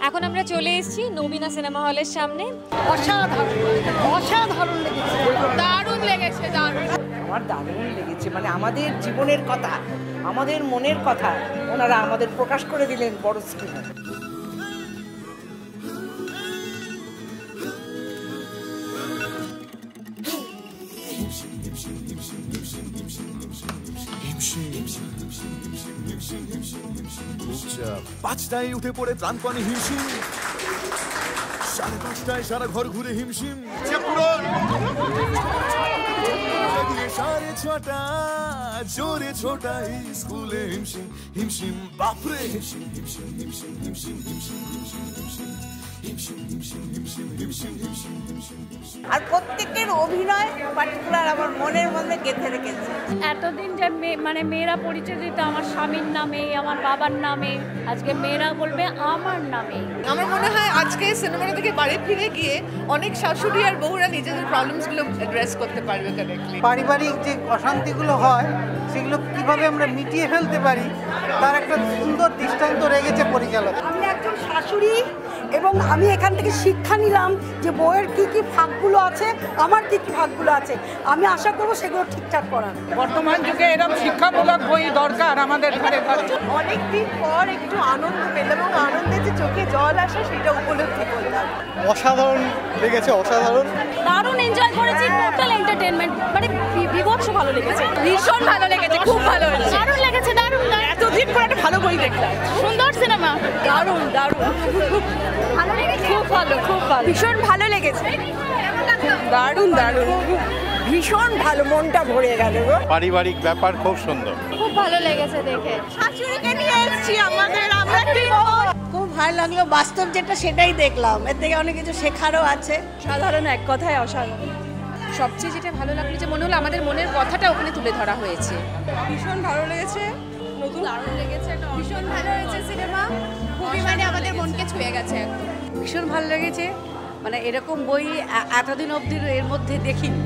এখন আমরা চলে এসেছি নবীনা সিনেমা হলের সামনে। অসাধারণ অসাধারণ লেগেছে, দারুণ লেগেছে, দারুণ। আমার দারুণ লেগেছে, মানে আমাদের জীবনের কথা, আমাদের মনের কথা ওনারা আমাদের প্রকাশ করে দিলেন বড় স্ক্রিনে। পাঁচটায় উঠে পড়ে প্রাণপণে হিমশিম, 5:30টায় সারা ঘর ঘুরে হিমশিম, 6:30 জোরে ছোটা স্কুলে হিমশিম হিমশিম, বাপরে হিমশিম হিমশিম হিমশিম হিমশিম হিমশিম হিমশিম হিমশিম। আর প্রত্যেকের অভিনয় পার্টিকুলার আমার মনের মধ্যে গেঁথে রেখেছে। এতদিন যে মানে মেয়েরা পরিচয় দিত আমার স্বামীর নামে, আমার বাবার নামে, আজকে মেয়েরা বলবে আমার নামে। আমার মনে হয় আজকে সিনেমাটা থেকে বাড়ি ফিরে গিয়ে অনেক শাশুড়ি আর বহুরা নিজেদের প্রবলেমসগুলো অ্যাড্রেস করতে পারবে কারেক্টলি। পারিবারিক যে অশান্তিগুলো হয় সেগুলো কিভাবে আমরা মিটিয়ে ফেলতে পারি তার একটা সুন্দর দৃষ্টান্ত রেখেছে পরিচালক। আমি একজন শাশুড়ি এবং আমি এখান থেকে শিক্ষা নিলাম যে বইয়ের কী কী ভাগগুলো আছে, আমার কী কী ভাগগুলো আছে। আমি আশা করবো সেগুলো ঠিকঠাক করার। বর্তমান যুগে এরকম শিক্ষামূলক বই দরকার আমাদের ঘরে ঘরে। অনেকদিন পর একটু আনন্দ পেলাম এবং আনন্দে যে চোখে জল আসে সেটা উপলব্ধি করলাম। অসাধারণ লেগেছে, অসাধারণ, দারুণ এনজয় করেছি, টোটাল এন্টারটেইনমেন্ট, মানে বিভৎস ভালো লেগেছে, ভীষণ ভালো লেগেছে, খুব ভালো লেগেছে, দারুণ লেগেছে, দারুণ। এতদিন পর একটা ভালো বই দেখলাম, সুন্দর সিনেমা, দারুণ দারুণ, ভালো লেগেছে, খুব ভালো, খুব ভালো, ভীষণ ভালো লেগেছে, দারুণ দারুণ, ভীষণ ভালো, মনটা ভরে গেল গো। পারিবারিক ব্যাপার খুব সুন্দর, খুব ভালো লেগেছে দেখে। শাশুড়িকে নিয়ে এসেছি আমাদের, আমরা কি খুব ভালো লাগলো, বাস্তব যেটা সেটাই দেখলাম, এর থেকে অনেক কিছু শেখারও আছে। সাধারণ, এক কথায় অসাধারণ। সবচেয়ে যেটা ভালো লাগলো যে মনে হলো আমাদের মনের কথাটা ওখানে তুলে ধরা হয়েছে। ভীষণ ভালো লেগেছে, নতুন দারুণ লেগেছে, ভীষণ ভালো হয়েছে সিনেমা, খুবই মানে আমাদের মনকে ছুঁয়ে গেছে একদম। ভীষণ ভালো লেগেছে, মানে এরকম বই এতদিন অবধি এর মধ্যে দেখিনি।